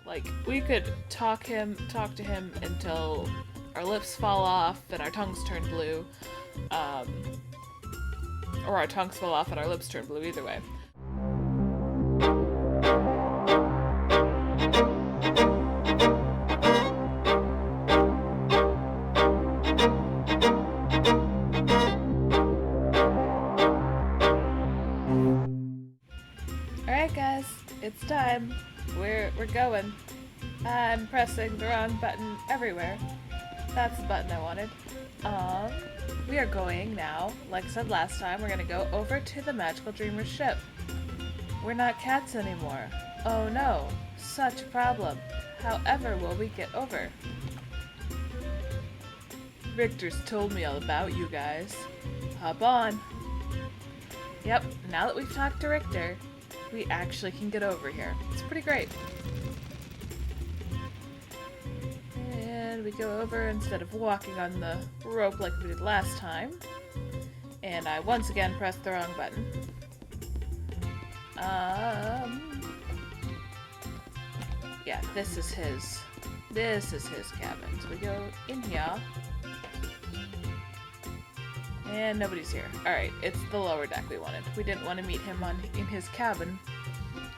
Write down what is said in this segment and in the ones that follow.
Like, we could talk to him until our lips fall off and our tongues turn blue. Or our tongues fall off and our lips turn blue, either way. Alright guys, it's time. We're going. I'm pressing the wrong button everywhere. That's the button I wanted. We are going now, like I said last time, we're gonna go over to the Magical Dreamer ship. We're not cats anymore. Oh no, such a problem. However will we get over? Richter's told me all about you guys. Hop on. Yep, now that we've talked to Richter, we actually can get over here. It's pretty great. And we go over instead of walking on the rope like we did last time. And I once again pressed the wrong button. Yeah, this is his cabin. So we go in here. And nobody's here. Alright, it's the lower deck we wanted. We didn't want to meet him in his cabin.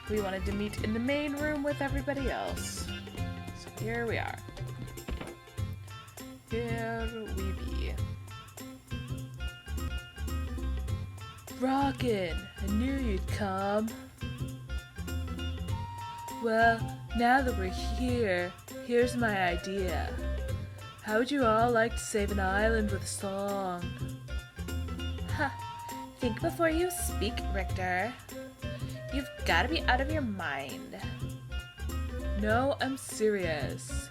We wanted to meet in the main room with everybody else. So here we are. Here we be. Rockin'! I knew you'd come. Well, now that we're here, here's my idea. How would you all like to save an island with a song? Ha! Think before you speak, Richter. You've gotta be out of your mind. No, I'm serious.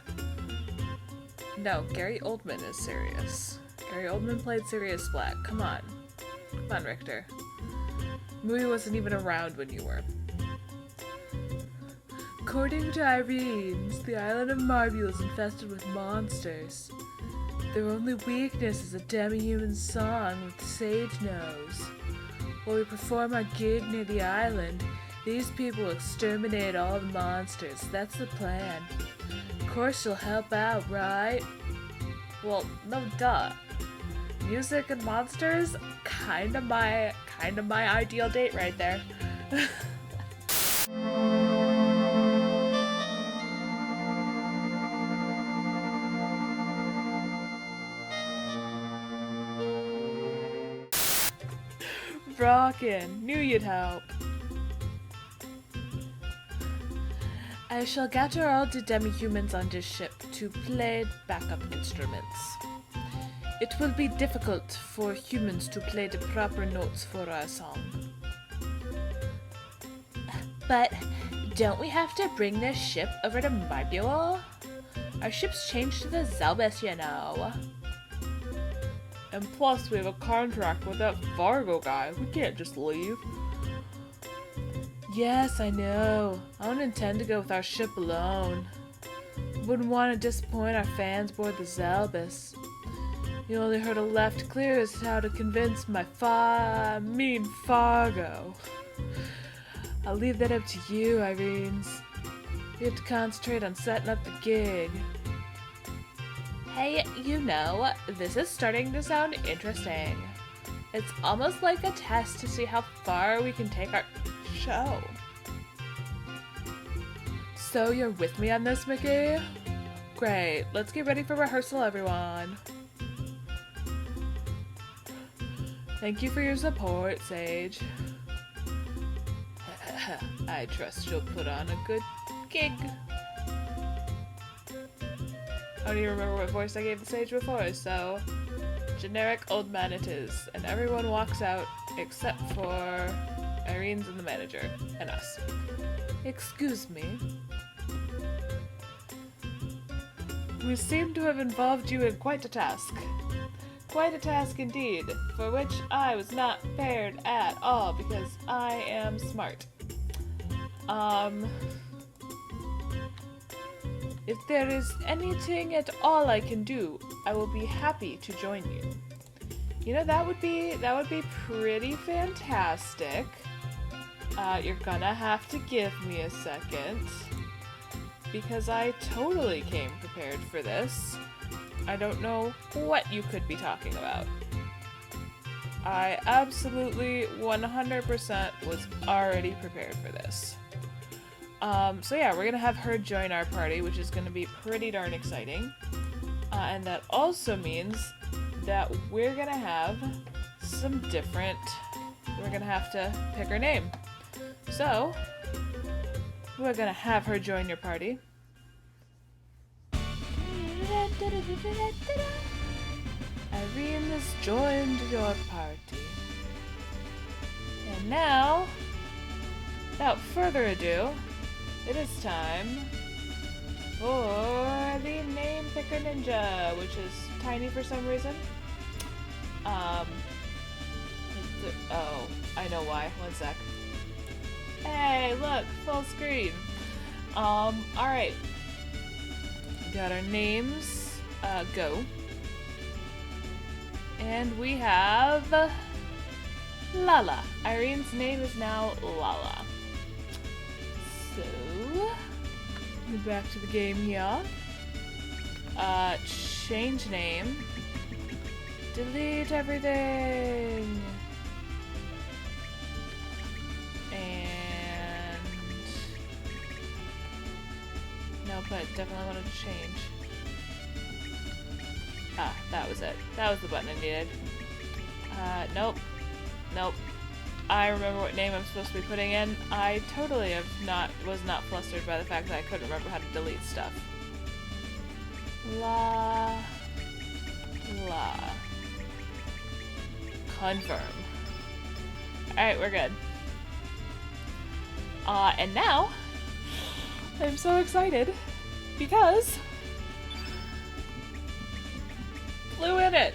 No, Gary Oldman is serious. Gary Oldman played Sirius Black. Come on. Come on, Richter. The movie wasn't even around when you were. According to Irene's, the island of Marbule is infested with monsters. Their only weakness is a demi-human song with sage nose. While we perform our gig near the island, these people will exterminate all the monsters. That's the plan. Of course you'll help out, right? Well, no duh. Music and monsters? Kinda my ideal date right there. Rockin', knew you'd help. I shall gather all the demi-humans on this ship to play backup instruments. It will be difficult for humans to play the proper notes for our song. But don't we have to bring this ship over to Marbule? Our ship's changed to the Zelbus, you know. And plus, we have a contract with that Fargo guy. We can't just leave. Yes, I know. I don't intend to go with our ship alone. Wouldn't want to disappoint our fans aboard the Zelbus. The only hurdle left clear is how to convince my mean Fargo. I'll leave that up to you, Irene's. We have to concentrate on setting up the gig. Hey, you know, this is starting to sound interesting. It's almost like a test to see how far we can take our show. So you're with me on this, Mickey? Great, let's get ready for rehearsal, everyone. Thank you for your support, Sage. I trust you'll put on a good gig. I don't even remember what voice I gave the Sage before, so generic old man it is. And everyone walks out except for Irene's and the manager, and us. Excuse me. We seem to have involved you in quite a task. Quite a task indeed, for which I was not prepared at all because I am smart. If there is anything at all I can do, I will be happy to join you. You know, that would be pretty fantastic. You're gonna have to give me a second. because I totally came prepared for this. I don't know what you could be talking about. I absolutely 100% was already prepared for this. So yeah, we're gonna have her join our party, which is gonna be pretty darn exciting. And that also means that we're gonna have some different... We're gonna have to pick her name. So, we're gonna have her join your party. Irene has joined your party. And now, without further ado, it is time for the Name Picker Ninja, which is tiny for some reason. Oh, I know why. One sec. Hey, look, full screen. Alright. Got our names, go. And we have Lala. Irene's name is now Lala. So, back to the game here. Change name. Delete everything. And no, but definitely wanted to change. Ah, that was it. That was the button I needed. Nope. Nope. I remember what name I'm supposed to be putting in. I totally was not flustered by the fact that I couldn't remember how to delete stuff. La. Confirm. Alright, we're good. And now, I'm so excited because blue in it.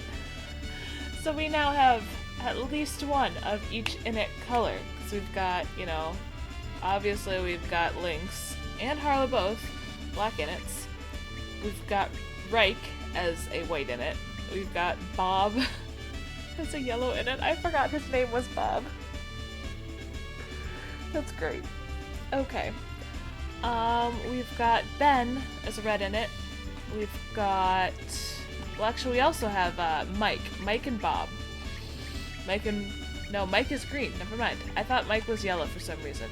So we now have at least one of each init color. Because we've got, you know, obviously we've got Lynx and Harla both black inits. We've got Reich as a white init. We've got Bob as a yellow init. I forgot his name was Bob. That's great. Okay. We've got Ben as a red init. We've got... Well, actually, we also have Mike. Mike and Bob. No, Mike is green. Never mind. I thought Mike was yellow for some reason.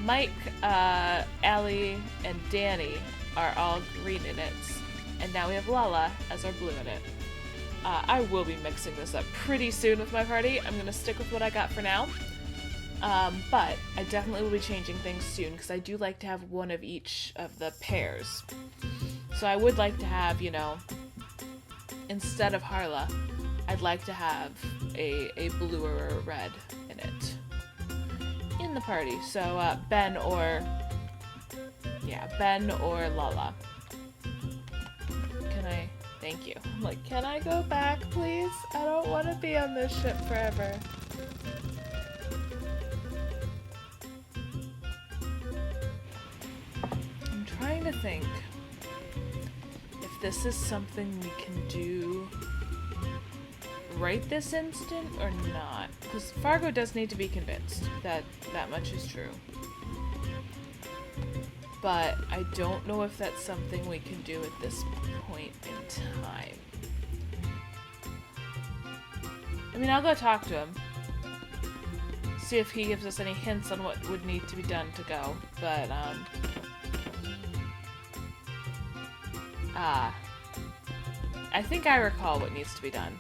Mike, Allie, and Danny are all green inits. And now we have Lala as our blue init. I will be mixing this up pretty soon with my party. I'm going to stick with what I got for now. But I definitely will be changing things soon because I do like to have one of each of the pairs. So I would like to have, you know, instead of Harla, I'd like to have a blue or a red in it. In the party. So, Ben or Lala. Thank you. I'm like, can I go back, please? I don't want to be on this ship forever. I'm trying to think if this is something we can do right this instant or not. Because Fargo does need to be convinced that much is true. But I don't know if that's something we can do at this point in time. I mean, I'll go talk to him. See if he gives us any hints on what would need to be done to go. But, I think I recall what needs to be done.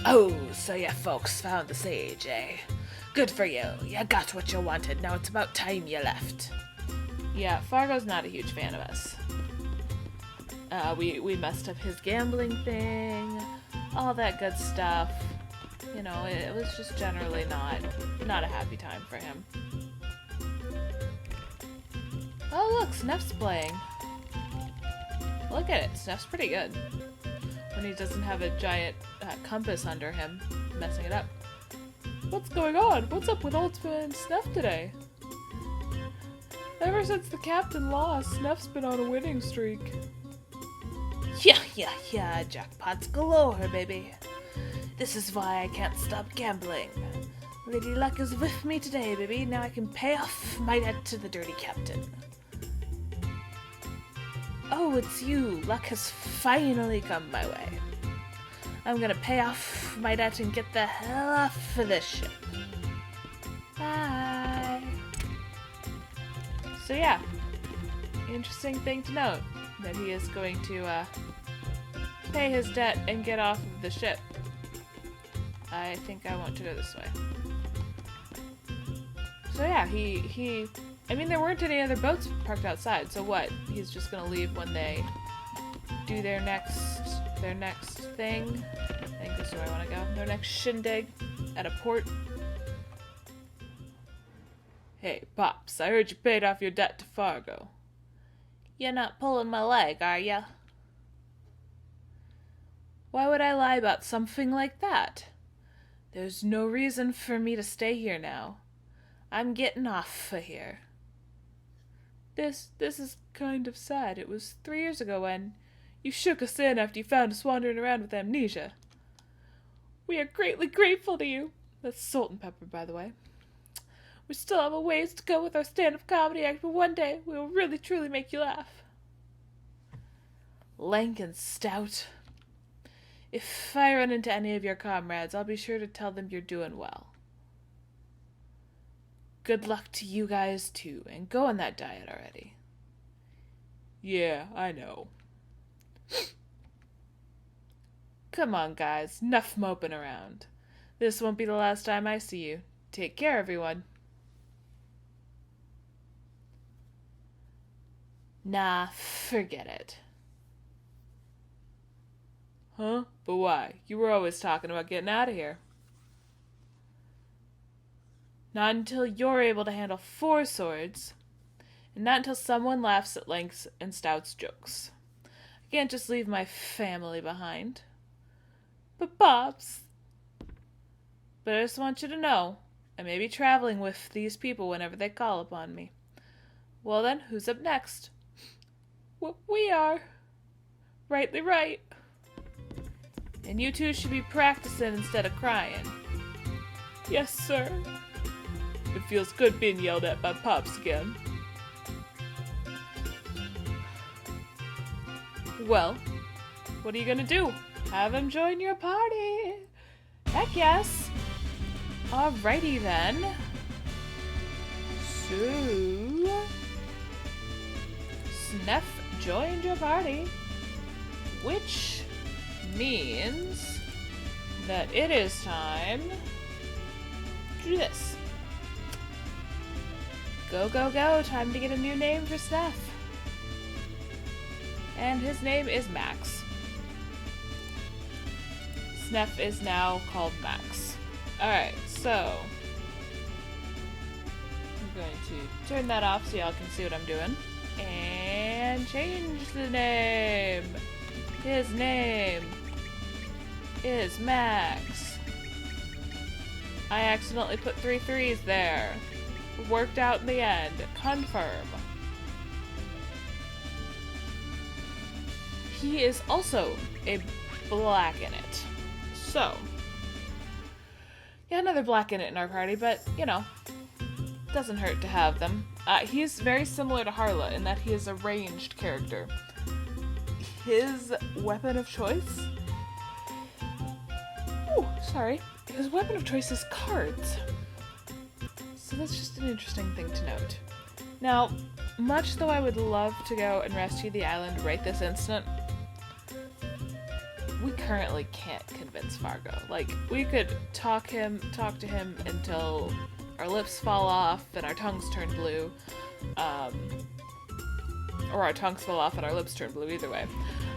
Oh, so you folks found the sage, eh? Good for you. You got what you wanted. Now it's about time you left. Yeah, Fargo's not a huge fan of us. We messed up his gambling thing, all that good stuff. You know, it was just generally not a happy time for him. Oh look, Snuff's playing. Look at it, Snuff's pretty good. When he doesn't have a giant compass under him, messing it up. What's going on? What's up with Ultima and Snuff today? Ever since the captain lost, Snuff's been on a winning streak. Yeah, jackpots galore, baby. This is why I can't stop gambling. Lady Luck is with me today, baby. Now I can pay off my debt to the dirty captain. Oh, it's you. Luck has finally come my way. I'm gonna pay off my debt and get the hell off of this ship. Bye. So yeah, interesting thing to note, that he is going to pay his debt and get off of the ship. I think I want to go this way. So yeah, I mean, there weren't any other boats parked outside, so what? He's just gonna leave when they do their next thing. I think this is where I want to go. Their next shindig at a port. Hey, Pops, I heard you paid off your debt to Fargo. You're not pulling my leg, are ya? Why would I lie about something like that? There's no reason for me to stay here now. I'm getting off of here. This is kind of sad. It was 3 years ago when you shook us in after you found us wandering around with amnesia. We are greatly grateful to you. That's salt and pepper, by the way. We still have a ways to go with our stand-up comedy act, but one day we will really truly make you laugh. Lank and stout. If I run into any of your comrades, I'll be sure to tell them you're doing well. Good luck to you guys, too, and go on that diet already. Yeah, I know. Come on, guys, enough moping around. This won't be the last time I see you. Take care, everyone. Nah, forget it. Huh? But why? You were always talking about getting out of here. Not until you're able to handle 4 swords, and not until someone laughs at Lank's and Stout's jokes. I can't just leave my family behind. But Pops... But I just want you to know, I may be traveling with these people whenever they call upon me. Well then, who's up next? We are. Rightly right. And you two should be practicing instead of crying. Yes, sir. It feels good being yelled at by Pops again. Well, what are you gonna do? Have him join your party? Heck yes. Alrighty then. So... Sneff joined your party. Which means that it is time to do this. Go, go, go. Time to get a new name for Sneff. And his name is Max. Sneff is now called Max. Alright, so I'm going to turn that off so y'all can see what I'm doing. And change the name. His name is Max. I accidentally put 3 3s there. Worked out in the end. Confirm. He is also a black in it. So, yeah, another black in it in our party, but, you know, doesn't hurt to have them. He's very similar to Harla in that he is a ranged character. His weapon of choice... Ooh, sorry. His weapon of choice is cards. So that's just an interesting thing to note. Now, much though I would love to go and rescue the island right this instant, we currently can't convince Fargo. Like, we could talk to him until our lips fall off and our tongues turn blue. Or our tongues fall off and our lips turn blue, either way.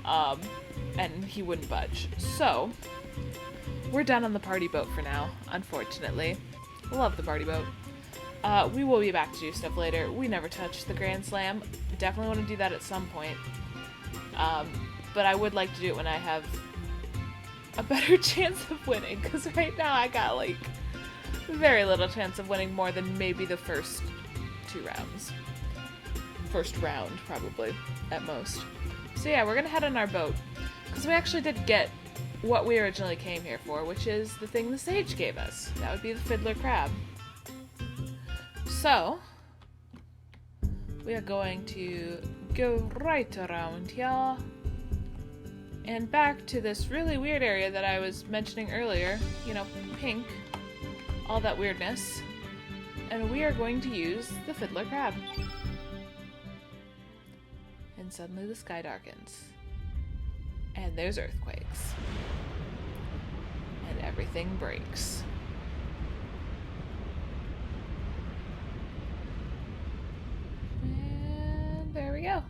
And he wouldn't budge. So, we're done on the party boat for now, unfortunately. Love the party boat. We will be back to do stuff later. We never touched the Grand Slam. Definitely want to do that at some point. But I would like to do it when I have a better chance of winning, because right now I got, like, very little chance of winning more than maybe the first 2 rounds. First round, probably, at most. So yeah, we're gonna head on our boat, because we actually did get what we originally came here for, which is the thing the sage gave us. That would be the fiddler crab. So, we are going to go right around here and back to this really weird area that I was mentioning earlier. You know, pink, all that weirdness. And we are going to use the fiddler crab. And suddenly the sky darkens. And there's earthquakes. And everything breaks. And there we go.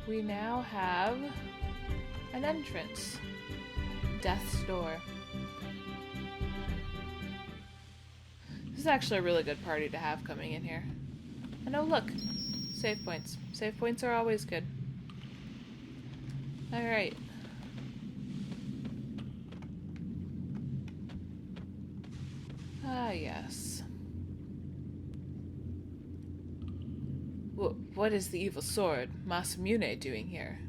We now have an entrance. Death's Door. This is actually a really good party to have coming in here. And oh look, save points. Save points are always good. Alright. Ah, yes. What is the evil sword Masamune doing here?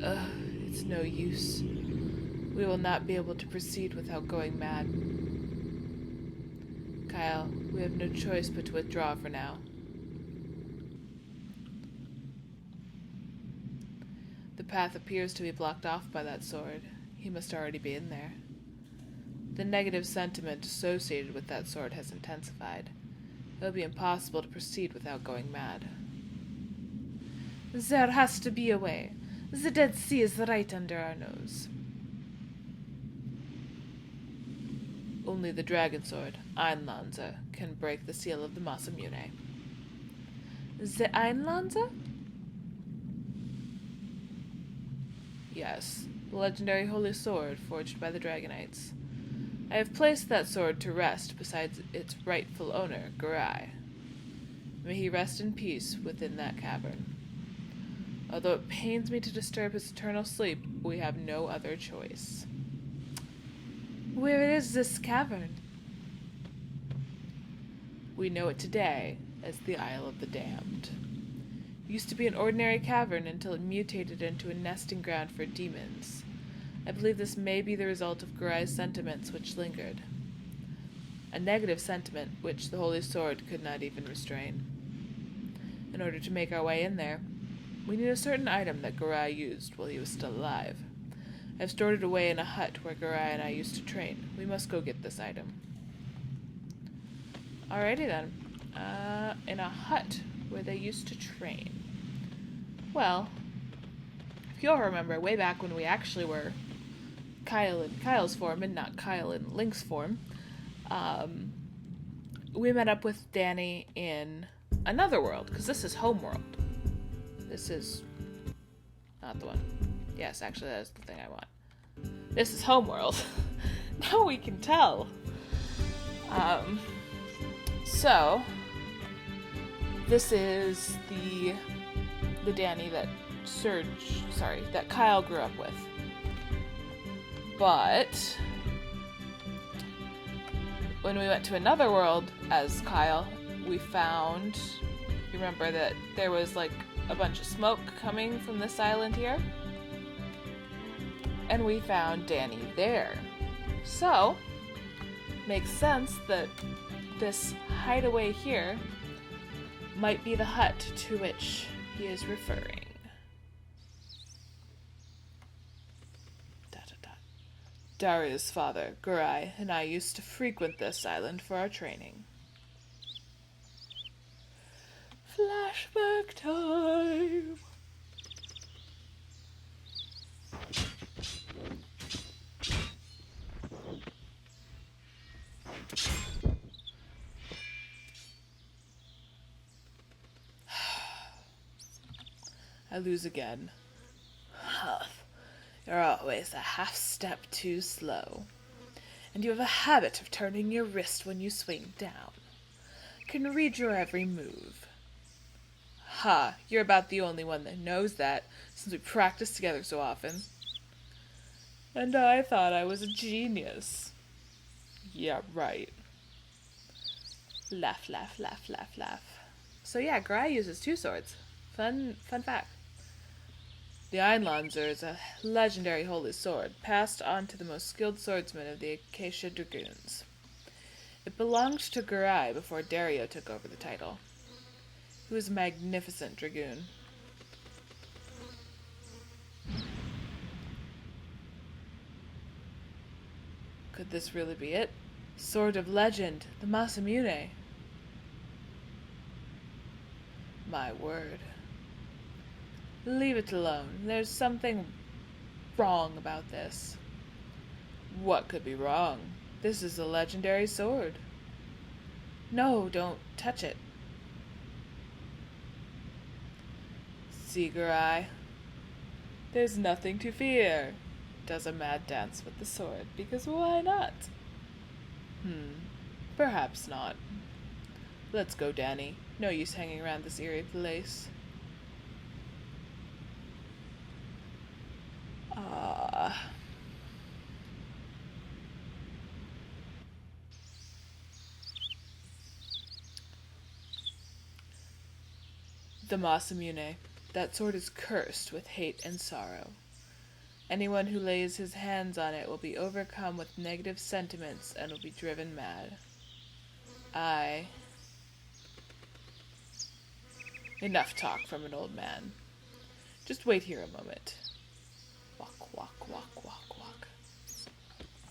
Ugh, it's no use. We will not be able to proceed without going mad. Kyle, we have no choice but to withdraw for now. The path appears to be blocked off by that sword. He must already be in there. The negative sentiment associated with that sword has intensified. It will be impossible to proceed without going mad. There has to be a way. The Dead Sea is right under our nose. Only the dragon sword, Einlanzer, can break the seal of the Masamune. The Einlanzer? Yes, the legendary holy sword forged by the Dragonites. I have placed that sword to rest beside its rightful owner, Gurai. May he rest in peace within that cavern. Although it pains me to disturb his eternal sleep, we have no other choice. Where is this cavern? We know it today as the Isle of the Damned. It used to be an ordinary cavern until it mutated into a nesting ground for demons. I believe this may be the result of Gurai's sentiments which lingered. A negative sentiment which the Holy Sword could not even restrain. In order to make our way in there, we need a certain item that Gurai used while he was still alive. I've stored it away in a hut where Gurai and I used to train. We must go get this item. Alrighty then. In a hut where they used to train. Well, if you'll remember, way back when we actually were Kyle in Kyle's form and not Kyle in Link's form, we met up with Danny in another world, because this is Homeworld. This is not the one. Yes, actually that is the thing I want. This is Homeworld. Now we can tell. So this is the Danny that that Kyle grew up with. But when we went to another world as Kyle, we found, you remember that there was like a bunch of smoke coming from this island here? And we found Danny there. So, makes sense that this hideaway here might be the hut to which he is referring. Daria's father, Gurai, and I used to frequent this island for our training. Flashback time! I lose again. Huff. You're always a half step too slow. And you have a habit of turning your wrist when you swing down. Can read your every move. Ha, you're about the only one that knows that, since we practice together so often. And I thought I was a genius. Yeah, right. Laugh, laugh, laugh, laugh, laugh. So yeah, Grai uses 2 swords. Fun fact. The Einlanzer is a legendary holy sword, passed on to the most skilled swordsmen of the Acacia Dragoons. It belonged to Grai before Dario took over the title. He was a magnificent dragoon. Could this really be it? Sword of Legend, the Masamune. My word. Leave it alone. There's something wrong about this. What could be wrong? This is a legendary sword. No, don't touch it. Seeger-eye. There's nothing to fear. Does a mad dance with the sword, because why not? Perhaps not. Let's go, Danny. No use hanging around this eerie place. The Masamune. That sword is cursed with hate and sorrow. Anyone who lays his hands on it will be overcome with negative sentiments and will be driven mad. Enough talk from an old man. Just wait here a moment. Walk, walk, walk, walk, walk.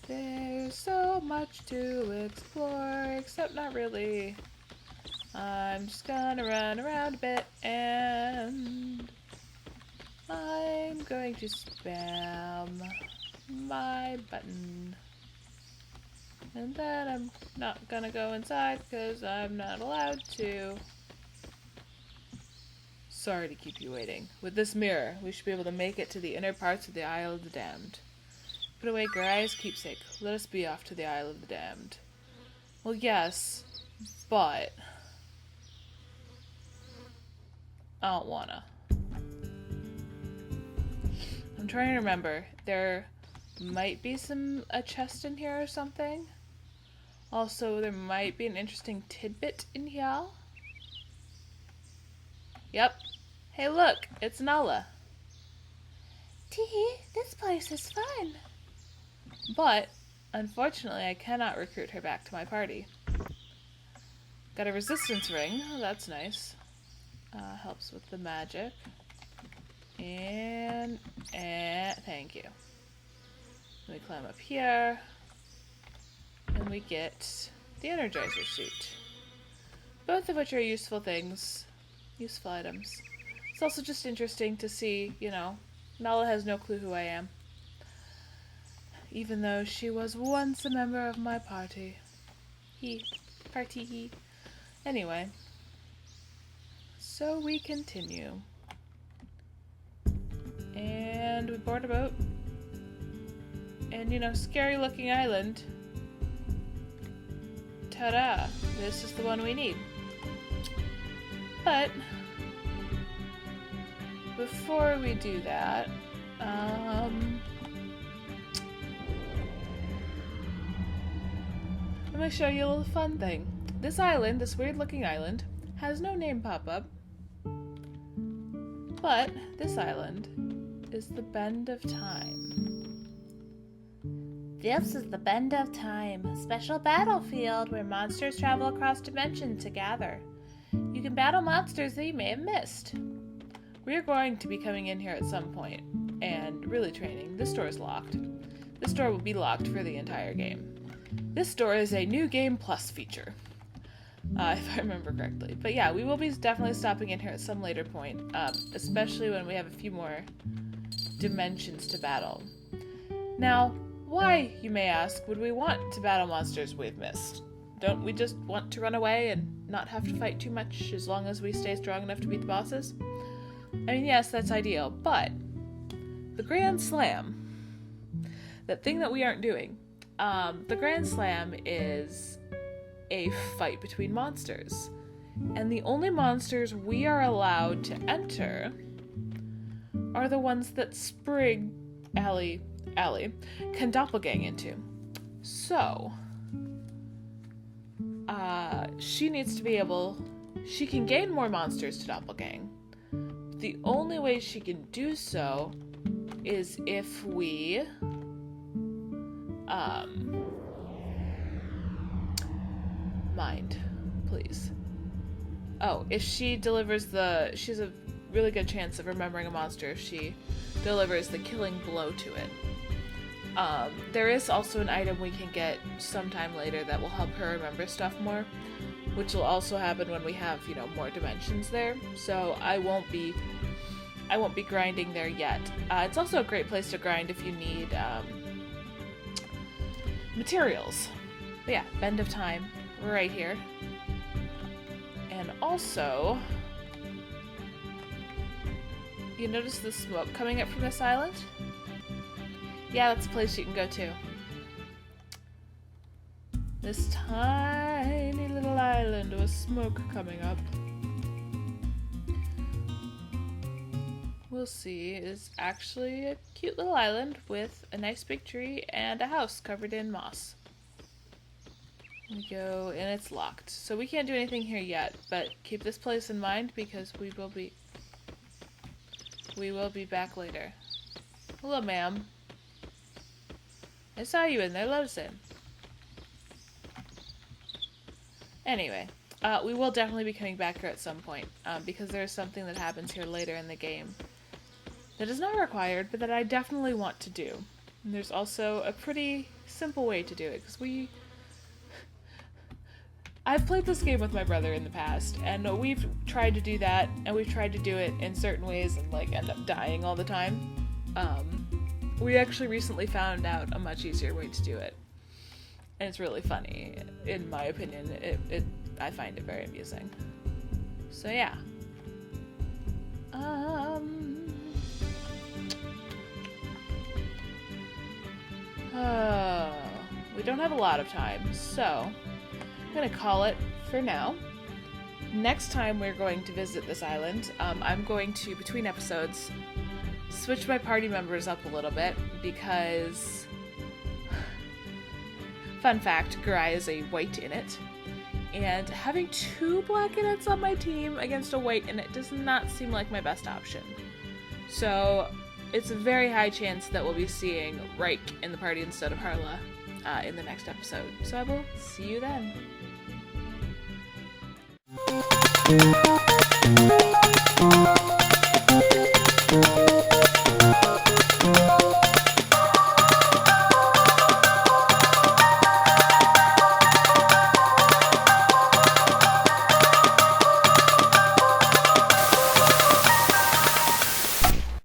There's so much to explore, except not really. I'm just gonna run around a bit and I'm going to spam my button. And then I'm not gonna go inside because I'm not allowed to. Sorry to keep you waiting. With this mirror, we should be able to make it to the inner parts of the Isle of the Damned. Put away Garai's keepsake. Let us be off to the Isle of the Damned. Well, yes, but I don't wanna. I'm trying to remember. There might be a chest in here or something. Also, there might be an interesting tidbit in here. Yep. Hey, look, it's Nala. Tee, this place is fun. But, unfortunately, I cannot recruit her back to my party. Got a resistance ring. Oh, that's nice. Helps with the magic. And thank you. Then we climb up here. And we get the Energizer suit. Both of which are useful things. Useful items. It's also just interesting to see, you know, Nala has no clue who I am. Even though she was once a member of my party. Party. Anyway. So we continue. And we board a boat. And, you know, scary looking island. Ta-da! This is the one we need. But before we do that, I'm gonna show you a little fun thing. This island, this weird looking island, has no name pop up. But this island is the Bend of Time. This is the Bend of Time, a special battlefield where monsters travel across dimensions to gather. You can battle monsters that you may have missed. We're going to be coming in here at some point and really training. This door is locked. This door will be locked for the entire game. This door is a new game plus feature, if I remember correctly. But yeah, we will be definitely stopping in here at some later point, especially when we have a few more dimensions to battle. Now, why, you may ask, would we want to battle monsters we've missed? Don't we just want to run away and not have to fight too much as long as we stay strong enough to beat the bosses? I mean, yes, that's ideal, but the Grand Slam, that thing that we aren't doing, the Grand Slam is a fight between monsters. And the only monsters we are allowed to enter are the ones that Sprig, Allie, can doppelgang into. So, she needs to be able she can gain more monsters to doppelgang. The only way she can do so is if we mind, please. Oh, if she delivers she has a really good chance of remembering a monster if she delivers the killing blow to it. There is also an item we can get sometime later that will help her remember stuff more, which will also happen when we have, you know, more dimensions there. So I won't be grinding there yet. It's also a great place to grind if you need materials. But yeah, Bend of Time right here. And also, you notice the smoke coming up from this island? Yeah, that's a place you can go to. This tiny little island with smoke coming up, we'll see, is actually a cute little island with a nice big tree and a house covered in moss. We go, and it's locked. So we can't do anything here yet, but keep this place in mind because we will be back later. Hello, ma'am. I saw you in there, let us in. Anyway, we will definitely be coming back here at some point, because there's something that happens here later in the game that is not required, but that I definitely want to do. And there's also a pretty simple way to do it, because I've played this game with my brother in the past, and we've tried to do that, and we've tried to do it in certain ways and, like, end up dying all the time. We actually recently found out a much easier way to do it. And it's really funny, in my opinion. I find it very amusing. So yeah. We don't have a lot of time, so I'm gonna call it for now. Next time we're going to visit this island, I'm going to, between episodes, switch my party members up a little bit because, fun fact, Garai is a white init, and having 2 black inits on my team against a white init does not seem like my best option. So it's a very high chance that we'll be seeing Reich in the party instead of Harla in the next episode. So I will see you then.